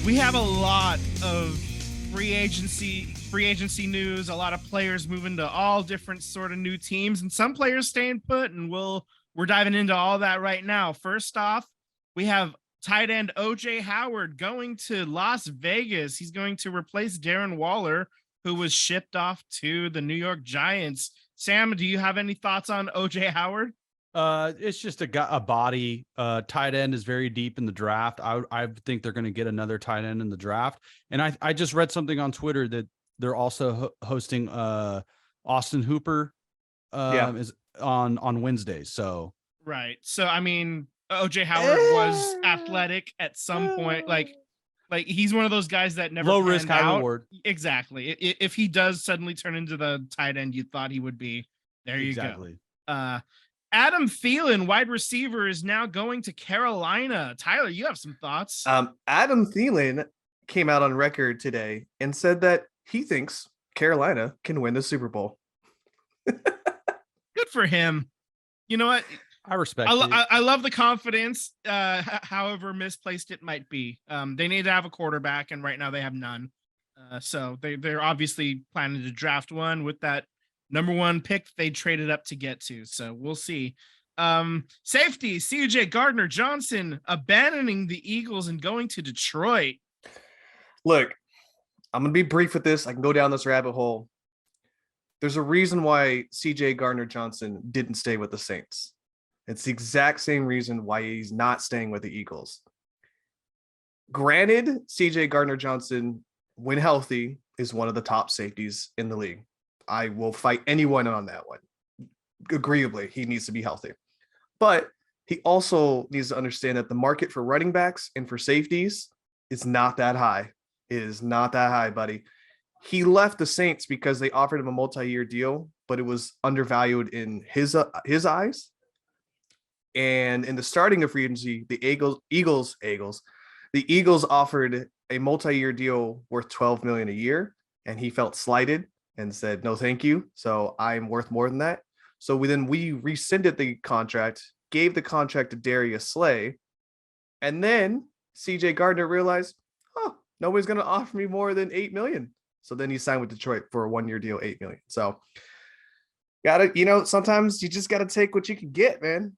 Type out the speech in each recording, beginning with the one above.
We have a lot of free agency news, a lot of players moving to all different sort of new teams and some players staying put, and we're diving into all that right now. First off, we have tight end OJ Howard going to Las Vegas. He's going to replace Darren Waller, who was shipped off to the New York Giants. Sam, do you have any thoughts on OJ Howard? It's just a body. Tight end is very deep in the draft. I think they're going to get another tight end in the draft. And I just read something on Twitter that they're also hosting Austin Hooper is on Wednesdays. So Right. So I mean, OJ Howard was athletic at some point. Like he's one of those guys that never low risk, panned high out. reward. Exactly. If he does suddenly turn into the tight end you thought he would be, there you Exactly. go. Adam Thielen, wide receiver, is now going to Carolina. Tyler, you have some thoughts? Adam Thielen came out on record today and said that he thinks Carolina can win the Super Bowl. Good for him. You know what? I respect I love the confidence, however misplaced it might be. They need to have a quarterback, and right now they have none. So they're obviously planning to draft one with that number one pick they traded up to get to. So we'll see. Safety, CJ Gardner-Johnson abandoning the Eagles and going to Detroit. Look, I'm going to be brief with this. I can go down this rabbit hole. There's a reason why CJ Gardner-Johnson didn't stay with the Saints. It's the exact same reason why he's not staying with the Eagles. Granted, CJ Gardner-Johnson, when healthy, is one of the top safeties in the league. I will fight anyone on that one. Agreeably, he needs to be healthy. But he also needs to understand that the market for running backs and for safeties is not that high. It is not that high, buddy. He left the Saints because they offered him a multi-year deal, but it was undervalued in his eyes. And in the starting of free agency, the Eagles offered a multi-year deal worth $12 million a year, and he felt slighted and said, no, thank you. So I'm worth more than that. So we rescinded the contract, gave the contract to Darius Slay. And then CJ Gardner realized, oh, nobody's going to offer me more than $8 million. So then he signed with Detroit for a 1-year deal, $8 million. So sometimes you just got to take what you can get, man.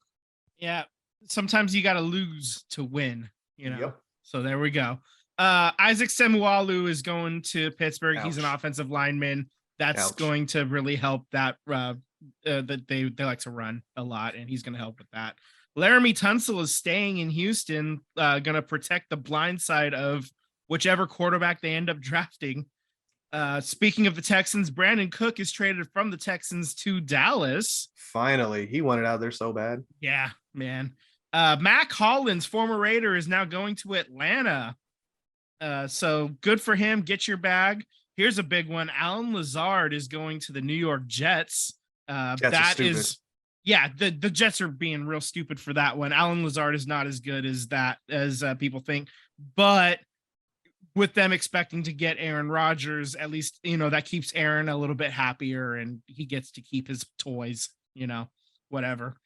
Yeah. Sometimes you got to lose to win, Yep. So there we go. Isaac Semualu is going to Pittsburgh. Ouch. He's an offensive lineman. That's Ouch. going to really help that that they like to run a lot, and he's going to help with that. Laramie Tunsil is staying in Houston, going to protect the blind side of whichever quarterback they end up drafting. Speaking of the Texans, Brandon Cook is traded from the Texans to Dallas. Finally, he wanted out there so bad. Yeah, man. Mac Hollins, former Raider, is now going to Atlanta. So good for him. Get your bag. Here's a big one. Alan Lazard is going to the New York Jets. That is, yeah, the Jets are being real stupid for that one. Alan Lazard is not as good as people think, but with them expecting to get Aaron Rodgers, at least, that keeps Aaron a little bit happier and he gets to keep his toys, whatever.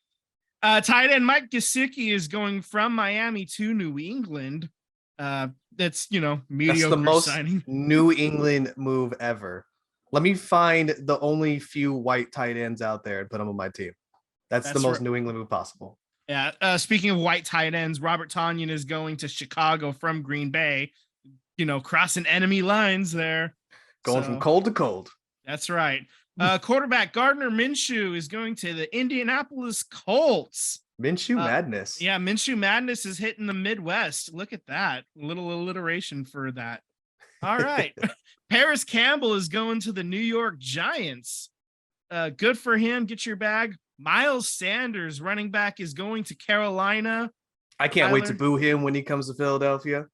Tight end Mike Gesicki is going from Miami to New England. That's mediocre. That's the most signing. New England move ever. Let me find the only few white tight ends out there and put them on my team. That's the most right. New England move possible. Yeah. Speaking of white tight ends, Robert Tonyan is going to Chicago from Green Bay. Crossing enemy lines there. Going from cold to cold. That's right. Quarterback Gardner Minshew is going to the Indianapolis Colts. Minshew madness. Yeah, Minshew madness is hitting the Midwest. Look at that. A little alliteration for that. All right. Paris Campbell is going to the New York Giants. Good for him. Get your bag. Miles Sanders, running back, is going to Carolina. I can't wait to boo him when he comes to Philadelphia.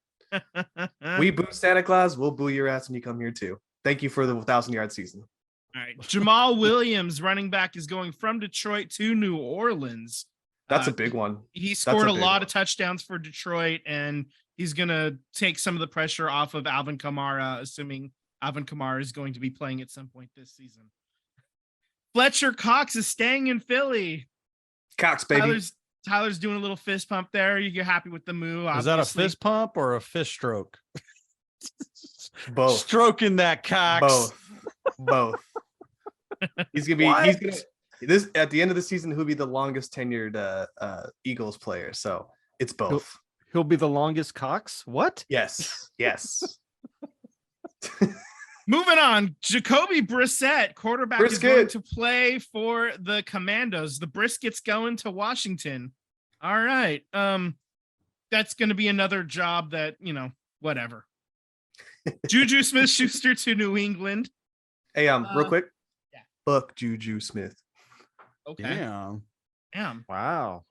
We boo Santa Claus. We'll boo your ass when you come here too. Thank you for the 1,000-yard season. All right. Jamal Williams, running back, is going from Detroit to New Orleans. That's a big one. He scored a lot of touchdowns for Detroit, and he's going to take some of the pressure off of Alvin Kamara, assuming Alvin Kamara is going to be playing at some point this season. Fletcher Cox is staying in Philly. Cox, baby. Tyler's doing a little fist pump there. You're happy with the move. Is that a fist pump or a fist stroke? Both. Stroking that cox. Both. He's gonna be. What? He's gonna. This at the end of the season, he'll be the longest tenured Eagles player. So it's both. He'll be the longest Cox. What? Yes. Yes. Moving on, Jacoby Brissett, quarterback, is Brisket. going to play for the Commandos. The Brisket's going to Washington. All right. That's going to be another job that, whatever. Juju Smith-Schuster to New England. Hey, real quick. yeah. Fuck Juju Smith. Okay. Damn. Wow.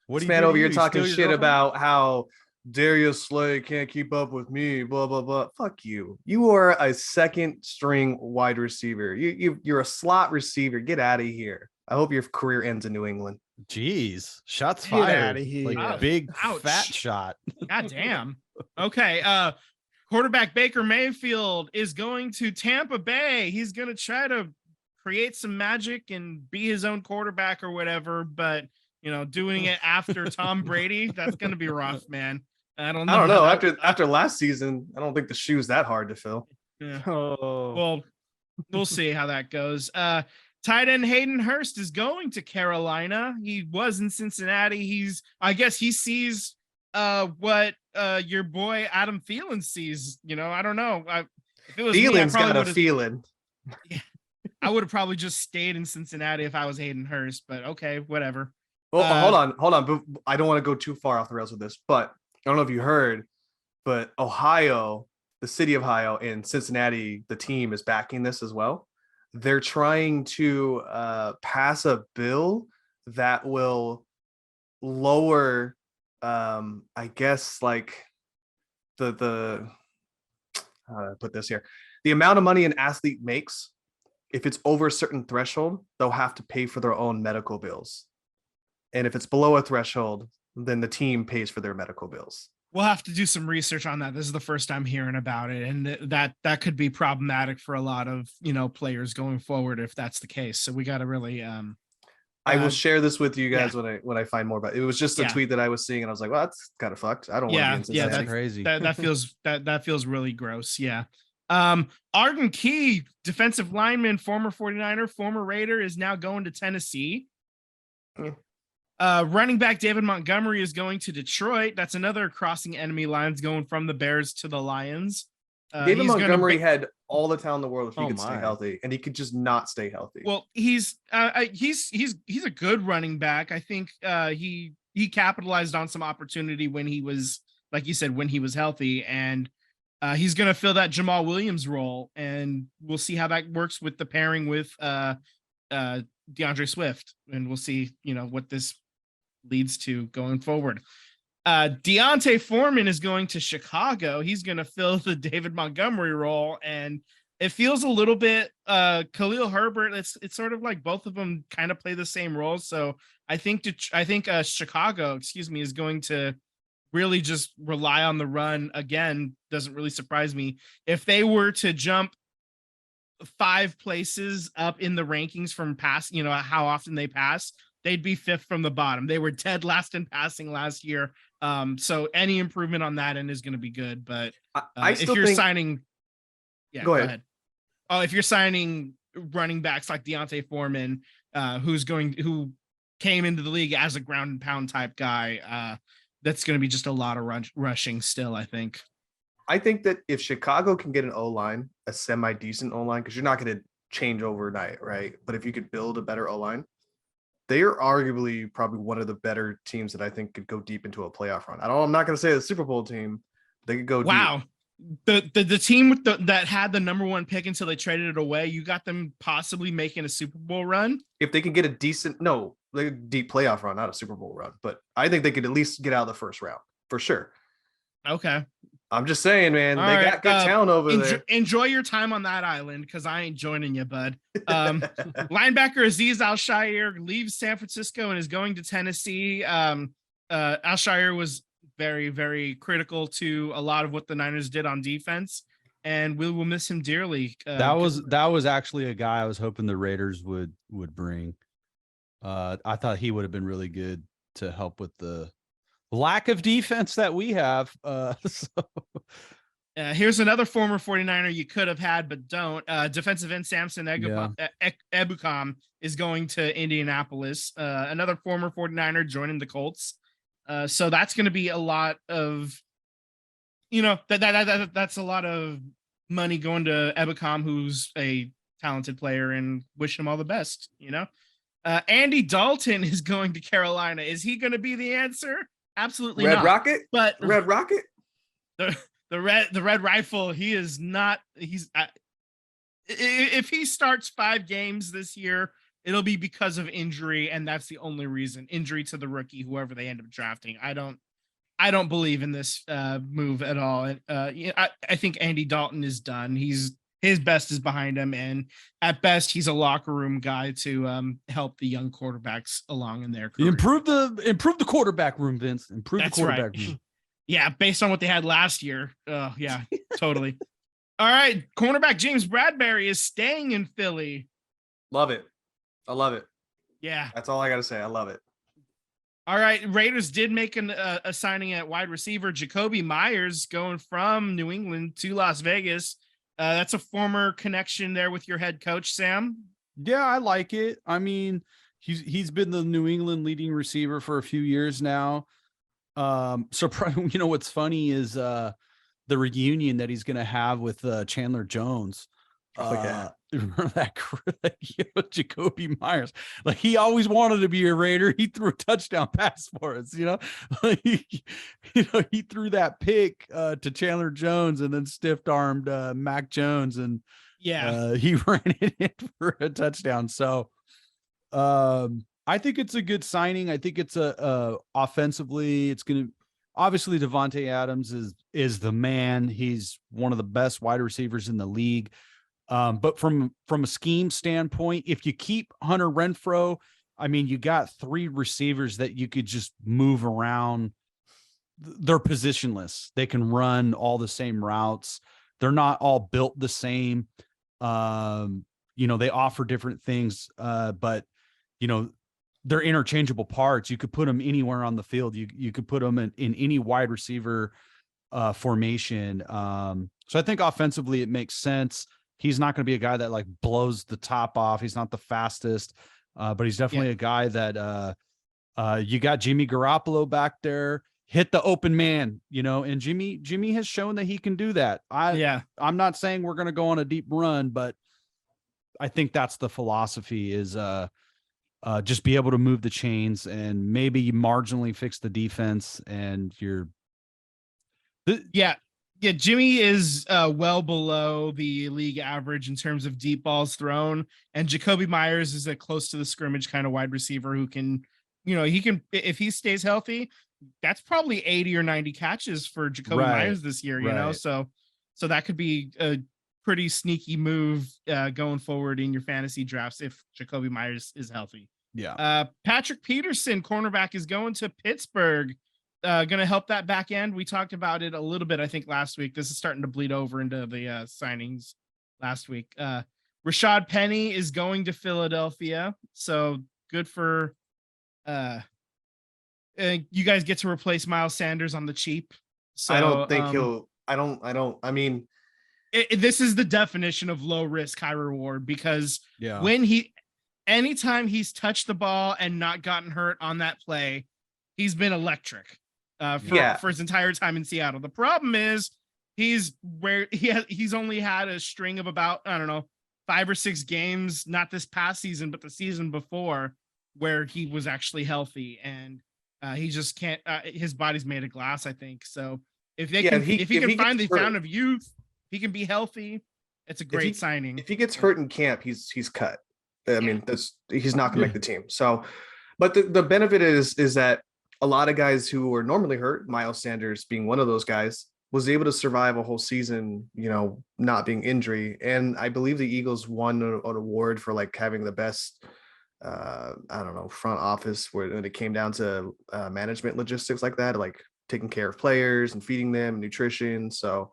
What This do you man do? over here You talking steal your shit girlfriend? about how Darius Slay can't keep up with me, blah blah blah. Fuck you. You are a second string wide receiver. You're a slot receiver. Get out of here. I hope your career ends in New England. Jeez, shots Get fired. outta here. Like big Ouch. fat shot. God damn. Okay. Quarterback Baker Mayfield is going to Tampa Bay. He's going to try to create some magic and be his own quarterback or whatever, but doing it after Tom Brady, that's going to be rough, man. I don't know. I don't know. how that- After last season, I don't think the shoe's that hard to fill. Yeah. Oh. Well, we'll see how that goes. Tight end Hayden Hurst is going to Carolina. He was in Cincinnati. I guess he sees what your boy Adam Thielen sees. I don't know. If it was me, I Thielen's probably got a would've- feeling. I would have probably just stayed in Cincinnati if I was Hayden Hurst, but okay, whatever. Well, Uh, hold on. But I don't want to go too far off the rails with this, but I don't know if you heard, but Ohio, the city of Ohio, and Cincinnati, the team is backing this as well. They're trying to pass a bill that will lower, I guess, like the how do I put this here? The amount of money an athlete makes, if it's over a certain threshold, they'll have to pay for their own medical bills. And if it's below a threshold, then the team pays for their medical bills. We'll have to do some research on that. This is the first time hearing about it, and that could be problematic for a lot of players going forward if that's the case. So we got to really. I will share this with you guys yeah. when I find more about it. It was just a Yeah. tweet that I was seeing, and I was like, well, that's kind of fucked. I don't want Yeah, to be in yeah, Cincinnati. That's crazy. that feels that feels really gross. Yeah. Arden Key, defensive lineman, former 49er, former Raider, is now going to Tennessee. Yeah. Running back David Montgomery is going to Detroit. That's another crossing enemy lines going from the Bears to the Lions. David he's gonna Montgomery be- had all the talent in the world if he Oh could stay my. healthy, and he could just not stay healthy. Well, he's a good running back. I think he capitalized on some opportunity when he was, like you said, when he was healthy, and he's going to fill that Jamal Williams role, and we'll see how that works with the pairing with DeAndre Swift, and we'll see what this leads to going forward. Deontay Foreman is going to Chicago. He's going to fill the David Montgomery role, and it feels a little bit Khalil Herbert. It's sort of like both of them kind of play the same role. So I think Chicago, is going to really just rely on the run again. Doesn't really surprise me if they were to jump 5 places up in the rankings from pass. How often they pass. They'd be 5th from the bottom. They were dead last in passing last year. So any improvement on that end is going to be good. But I if still you're think. signing, yeah, Go ahead. Oh, if you're signing running backs like Deontay Foreman, who came into the league as a ground and pound type guy, that's going to be just a lot of rushing still, I think. I think that if Chicago can get an O-line, a semi-decent O-line, because you're not going to change overnight, right? But if you could build a better O-line, they are arguably probably one of the better teams that I think could go deep into a playoff run. I'm not going to say the Super Bowl team. They could go Wow. deep. The team with that had the number 1 pick until they traded it away, you got them possibly making a Super Bowl run. If they can get a deep playoff run, not a Super Bowl run, but I think they could at least get out of the first round for sure. Okay. I'm just saying, man, All they right, got good talent over there. Enjoy your time on that island, because I ain't joining you, bud. Linebacker Aziz Al-Shaair leaves San Francisco and is going to Tennessee. Al-Shaair was very, very critical to a lot of what the Niners did on defense, and we will miss him dearly. That was actually a guy I was hoping the Raiders would bring. I thought he would have been really good to help with the lack of defense that we have. So Here's another former 49er you could have had, but don't. Defensive end Samson Yeah. Ebukam is going to Indianapolis. Another former 49er joining the Colts. So that's going to be a lot of, that's a lot of money going to Ebukam, who's a talented player, and wish him all the best. Andy Dalton is going to Carolina. Is he going to be the answer? Absolutely Red not. Rocket? But Red Rocket? the red rifle, he is not. If he starts 5 games this year, it'll be because of injury, and that's the only reason. Injury to the rookie, whoever they end up drafting. I don't believe in this move at all. I think Andy Dalton is done. His best is behind him, and at best, he's a locker room guy to help the young quarterbacks along in their career. Improve the quarterback room, Vince. Improve That's the quarterback right. room. Yeah, based on what they had last year. Yeah, totally. All right, cornerback James Bradbury is staying in Philly. Love it. I love it. Yeah. That's all I got to say. I love it. All right, Raiders did make a signing at wide receiver. Jacoby Myers going from New England to Las Vegas. That's a former connection there with your head coach, Sam. Yeah, I like it. I mean, he's been the New England leading receiver for a few years now. So what's funny is the reunion that he's gonna have with Chandler Jones. Remember that Jacoby Myers, like he always wanted to be a Raider. He threw a touchdown pass for us, he threw that pick to Chandler Jones and then stiff-armed Mac Jones, and he ran it in for a touchdown. So I think it's a good signing. I think it's offensively, it's going to, obviously Devontae Adams is the man. He's one of the best wide receivers in the league. But from a scheme standpoint, if you keep Hunter Renfrow, I mean, you got 3 receivers that you could just move around. They're positionless. They can run all the same routes. They're not all built the same. They offer different things, but they're interchangeable parts. You could put them anywhere on the field. You could put them in any wide receiver formation. So I think offensively it makes sense. He's not going to be a guy that like blows the top off. He's not the fastest, but he's definitely a guy that you got Jimmy Garoppolo back there, hit the open man, and Jimmy has shown that he can do that. I'm not saying we're going to go on a deep run, but I think that's the philosophy is just be able to move the chains and maybe marginally fix the defense, and Jimmy is well below the league average in terms of deep balls thrown, and Jacoby Myers is a close to the scrimmage kind of wide receiver who can, if he stays healthy, that's probably 80 or 90 catches for Jacoby Myers this year, so that could be a pretty sneaky move going forward in your fantasy drafts if Jacoby Myers is healthy. Yeah. Patrick Peterson, cornerback, is going to Pittsburgh. Going to help that back end. We talked about it a little bit, I think, last week. This is starting to bleed over into the signings last week. Rashad Penny is going to Philadelphia. So good for you guys get to replace Miles Sanders on the cheap. So I don't think this is the definition of low risk, high reward, because anytime he's touched the ball and not gotten hurt on that play, he's been electric. For his entire time in Seattle. The problem is he's only had a string of about, 5 or 6 games, not this past season, but the season before, where he was actually healthy, and he just can't. His body's made of glass, I think. So if he can find the fountain of youth, he can be healthy. It's a great signing. If he gets hurt in camp, he's cut. I mean, he's not going to make the team. So, but the benefit is that a lot of guys who were normally hurt, Miles Sanders being one of those guys, was able to survive a whole season, not being injury. And I believe the Eagles won an award for like having the best, front office when it came down to management logistics like that, like taking care of players and feeding them, nutrition. So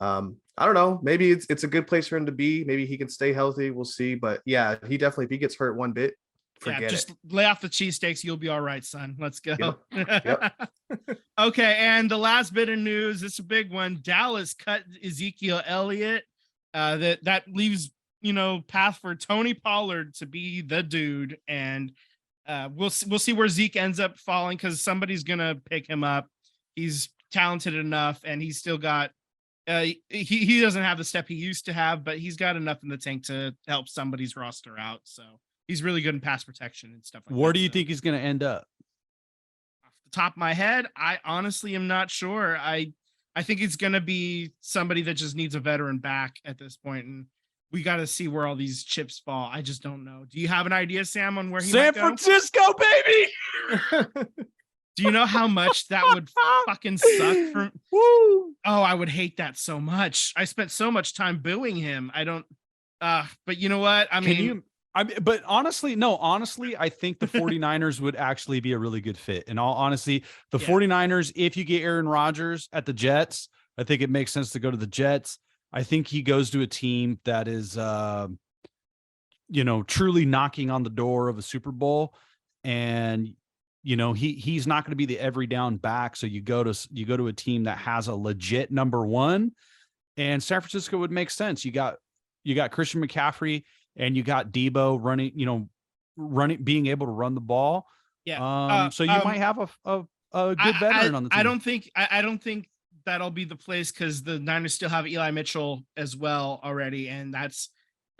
I don't know, maybe it's a good place for him to be. Maybe he can stay healthy. We'll see. But yeah, if he gets hurt one bit, forget just it. lay off the cheesesteaks. You'll be all right, son. Let's go. Yep. Okay, and the last bit of news, it's a big one. Dallas cut Ezekiel Elliott. That leaves, path for Tony Pollard to be the dude, and we'll see where Zeke ends up falling, because somebody's gonna pick him up. He's talented enough, and he's still got he doesn't have the step he used to have, but he's got enough in the tank to help somebody's roster out. So he's really good in pass protection and stuff like that. Where do you So, think he's going to end up? off the top of my head, I honestly am not sure. I think it's gonna be somebody that just needs a veteran back at this point, and we got to see where all these chips fall. I just don't know. Do you have an idea, Sam, on where he San might go? Francisco, baby. Do you know how much that would fucking suck for? Woo. Oh, I would hate that so much. I spent so much time booing him. I don't. But you know what? I mean, But honestly, I think the 49ers would actually be a really good fit. In all honesty, the Yeah. 49ers, if you get Aaron Rodgers at the Jets, I think it makes sense to go to the Jets. I think he goes to a team that is, truly knocking on the door of a Super Bowl. And, he's not going to be the every down back. So you go to a team that has a legit number one, and San Francisco would make sense. You got Christian McCaffrey, and you got Debo being able to run the ball. yeah. So you might have a good veteran on the team. I don't think that'll be the place, because the Niners still have Eli Mitchell as well already, and that's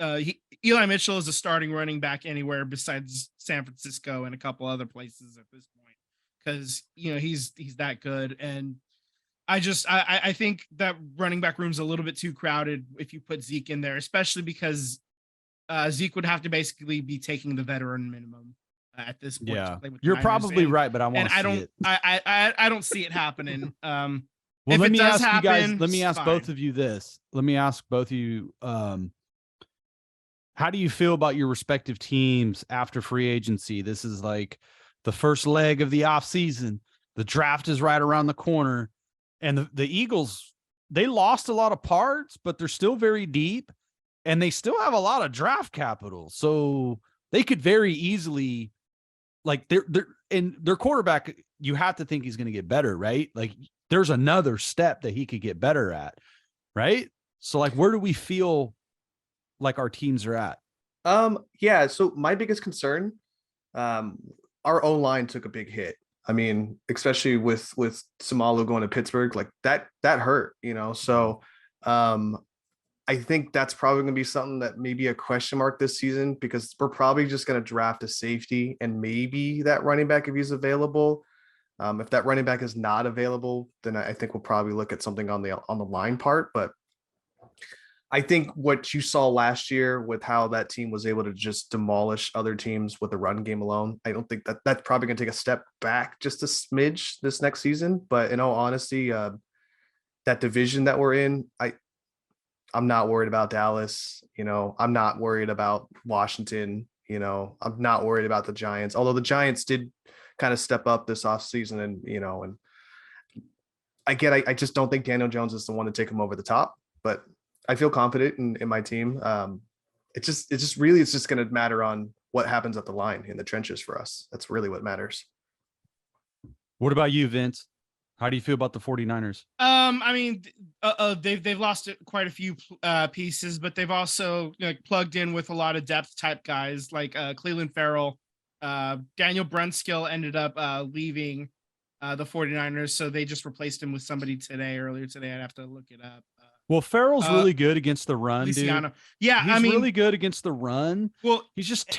Eli Mitchell is a starting running back anywhere besides San Francisco and a couple other places at this point, because he's that good. And I think that running back room's a little bit too crowded if you put Zeke in there, especially because Zeke would have to basically be taking the veteran minimum at this point. Yeah, to play with the you're Niners. probably And- right, but I want And to I see don't, it. I don't see it happening. Well, if let it me does ask you guys. happen, Let me it's ask both fine. of you this. Let me ask both of you. How do you feel about your respective teams after free agency? This is like the first leg of the off season. The draft is right around the corner, and the Eagles, they lost a lot of parts, but they're still very deep, and they still have a lot of draft capital. So they could very easily, like their quarterback, you have to think he's going to get better, right? Like there's another step that he could get better at, right? So like, where do we feel like our teams are at? Yeah, so my biggest concern, our O-line took a big hit. I mean, especially with Samalu going to Pittsburgh, like that hurt, So I think that's probably going to be something that may be a question mark this season, because we're probably just going to draft a safety and maybe that running back if he's available. If that running back is not available, then I think we'll probably look at something on the line part. But I think what you saw last year with how that team was able to just demolish other teams with the run game alone, I don't think that's probably going to take a step back just a smidge this next season. But in all honesty, that division that we're in, I'm not worried about Dallas. I'm not worried about Washington. I'm not worried about the Giants, although the Giants did kind of step up this offseason, and I just don't think Daniel Jones is the one to take him over the top, but I feel confident in my team. It's just going to matter on what happens at the line in the trenches for us. That's really what matters. What about you, Vince? How do you feel about the 49ers? I mean, they've lost quite a few pieces, but they've also plugged in with a lot of depth type guys like Cleveland Farrell. Daniel Brunskill ended up leaving the 49ers, so they just replaced him with somebody earlier today. I'd have to look it up. Well, Farrell's really good against the run, Feliciano. dude. Yeah, He's I mean, really good against the run. well, He just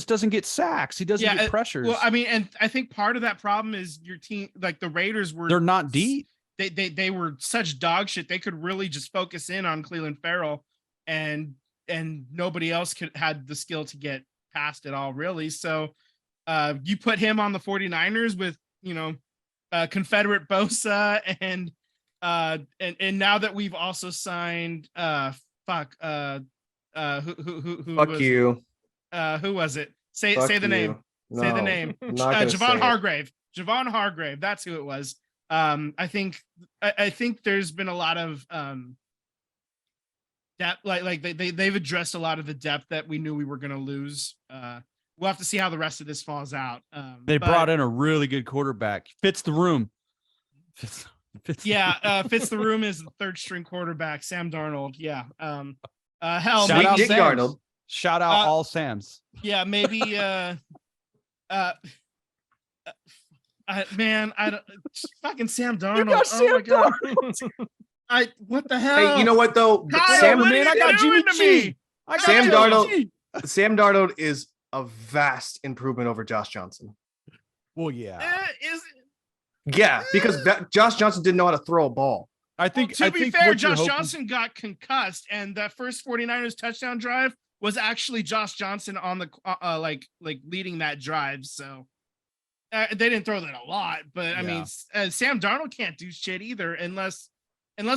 doesn't get sacks. He doesn't get pressures. well, I mean, and I think part of that problem is your team, like the Raiders they're not deep. They were such dog shit. They could really just focus in on Cleveland Farrell, and nobody else had the skill to get past it all, really. So you put him on the 49ers with Confederate Bosa and now that we've also signed who Fuck was you. Who was it? Say Fuck the name. you. Say the No, name. I'm not gonna say Javon it. Hargrave. Javon Hargrave. That's who it was. I think there's been a lot of depth, like they've addressed a lot of the depth that we knew we were going to lose we'll have to see how the rest of this falls out. They But brought in a really good quarterback. Fits the room. Fits the room. Fitz the room is the third string quarterback, Sam Darnold. Yeah. Hell, Shout Sweet out Dick Sam's. Darnold. Shout out all Sams. yeah, maybe. Man, I don't. Fucking Sam Darnold. got Oh my Sam god. What the hell? Hey, you know what though? Kyle, Sam, what man, are I you got doing Jimmy to G. me? I got Sam Jimmy Darnold- G. Sam Darnold is a vast improvement over Josh Johnson. Well, yeah. Is Yeah, because Josh Johnson didn't know how to throw a ball. I think to I be think fair, what you're Josh hoping- Johnson got concussed, and that first 49ers touchdown drive was actually Josh Johnson on the like leading that drive. So they didn't throw that a lot, but I mean, Sam Darnold can't do shit either unless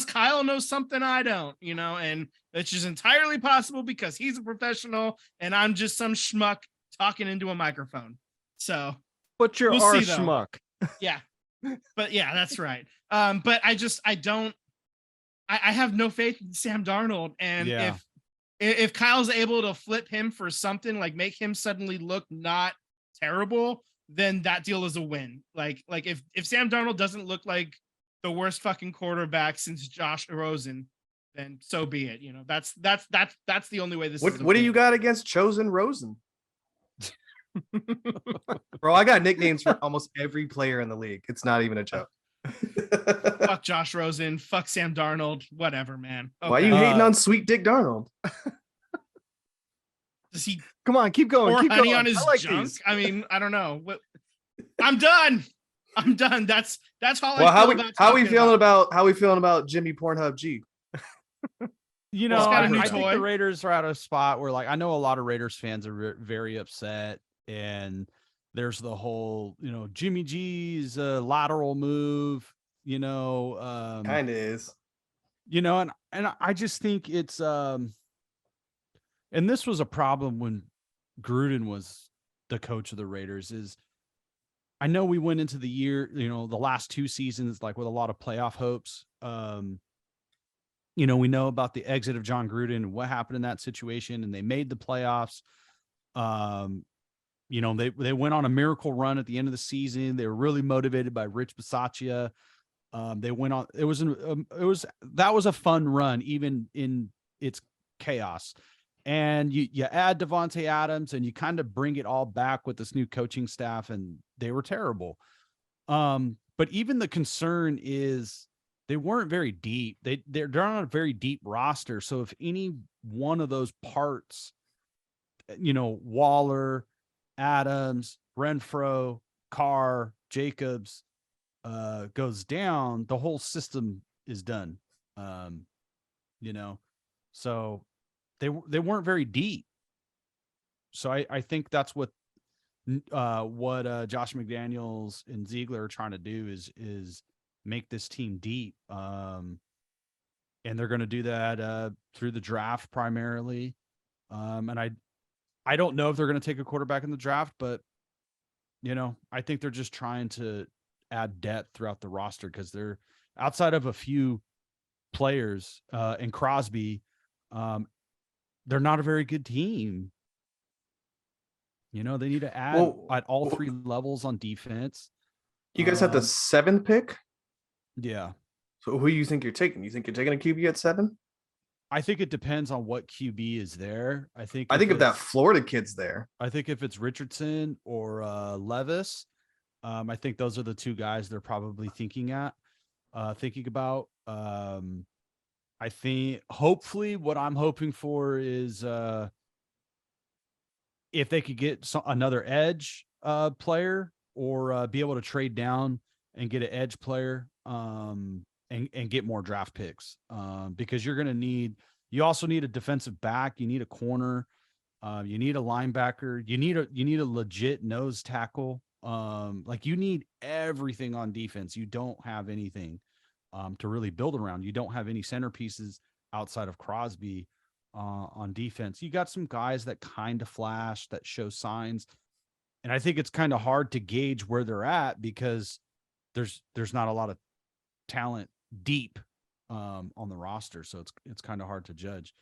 Kyle knows something I don't, and it's just entirely possible because he's a professional and I'm just some schmuck talking into a microphone. So But you're We'll our see, though. schmuck. yeah, but yeah, that's right. But I have no faith in Sam Darnold, and Yeah. if Kyle's able to flip him for something, like make him suddenly look not terrible, then that deal is a win. Like if Sam Darnold doesn't look like the worst fucking quarterback since Josh Rosen, then so be it. That's the only way this. is a What do win. you got against Chosen Rosen? Bro, I got nicknames for almost every player in the league. It's not even a joke. Fuck Josh Rosen. Fuck Sam Darnold. Whatever, man. Why are you Okay. hating on Sweet Dick Darnold? Does he Come on, keep going. pour Keep honey going. on his I like junk? these. I mean, I don't know. I'm done. That's all Well, I how feel we about how we talking feeling about. about how we feeling about Jimmy Pornhub G? You Well, know, it's got a I, new I think toy. the Raiders are at a spot where, like, I know a lot of Raiders fans are very upset, and there's the whole, Jimmy G's lateral move, Kind of is. and I just think it's and this was a problem when Gruden was the coach of the Raiders. Is I know we went into the year, the last two seasons, like with a lot of playoff hopes. We know about the exit of John Gruden and what happened in that situation, and they made the playoffs. They went on a miracle run at the end of the season. They were really motivated by Rich Bisaccia. They went on. That was a fun run, even in its chaos. And you add Devontae Adams, and you kind of bring it all back with this new coaching staff, and they were terrible. But even the concern is they weren't very deep. They're not a very deep roster. So if any one of those parts, Waller, Adams, Renfro, Carr, Jacobs, goes down, the whole system is done. So they weren't very deep. So I think that's what Josh McDaniels and Ziegler are trying to do is make this team deep. And they're going to do that through the draft primarily. And I don't know if they're going to take a quarterback in the draft, but I think they're just trying to add depth throughout the roster because they're outside of a few players and Crosby. They're not a very good team. They need to add at all three levels on defense. You guys have the 7th pick. Yeah. So who do you think you're taking? You think you're taking a QB at 7? I think it depends on what QB is there. I think if that it's- Florida kid's there. I think if it's Richardson or Levis, I think those are the two guys they're probably thinking about. I think hopefully what I'm hoping for is if they could get another edge player or be able to trade down and get an edge player and get more draft picks because you also need a defensive back. You need a corner. You need a linebacker. You need a legit nose tackle. You need everything on defense. You don't have anything to really build around. You don't have any centerpieces outside of Crosby on defense. You got some guys that kind of flash, that show signs. And I think it's kind of hard to gauge where they're at because there's not a lot of talent deep on the roster. So it's kind of hard to judge.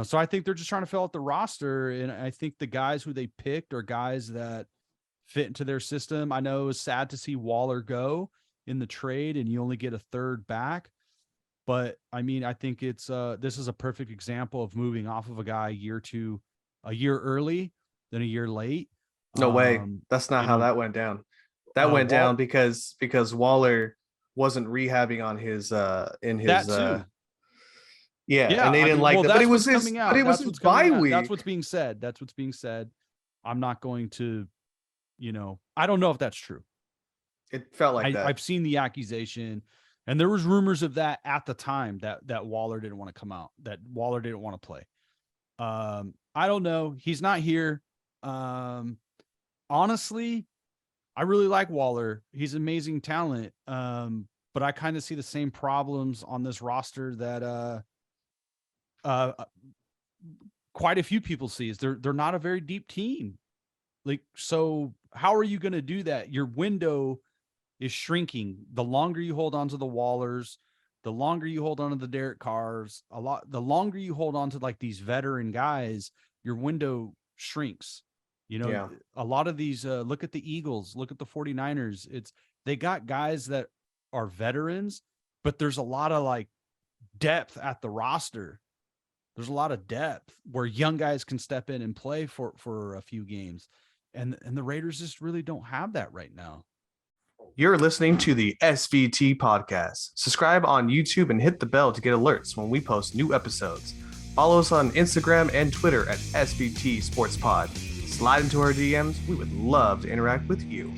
So I think they're just trying to fill out the roster. And I think the guys who they picked are guys that fit into their system. I know it was sad to see Waller go in the trade and you only get a third back. But I mean, I think it's this is a perfect example of moving off of a guy a year early than a year late. No way. That's not how that went down. That went down because Waller wasn't rehabbing on his in his that too. Yeah, and they didn't like that. But it was his bye week. That's what's being said. I'm not going to, I don't know if that's true. It felt like that. I've seen the accusation, and there was rumors of that at the time that Waller didn't want to come out, that Waller didn't want to play. I don't know. He's not here. Honestly, I really like Waller. He's amazing talent. But I kind of see the same problems on this roster that quite a few people see. Is they're not a very deep team. Like, so how are you going to do that? Your window is shrinking. The longer you hold on to the Wallers, the longer you hold on to the Derek Carrs, the longer you hold on to like these veteran guys, your window shrinks. A lot of these, look at the Eagles, look at the 49ers. They got guys that are veterans, but there's a lot of like depth at the roster. There's a lot of depth where young guys can step in and play for a few games. And the Raiders just really don't have that right now. You're listening to the SVT podcast. Subscribe on YouTube and hit the bell to get alerts when we post new episodes. Follow us on Instagram and Twitter at SVT Sports Pod. Slide into our DMs. We would love to interact with you.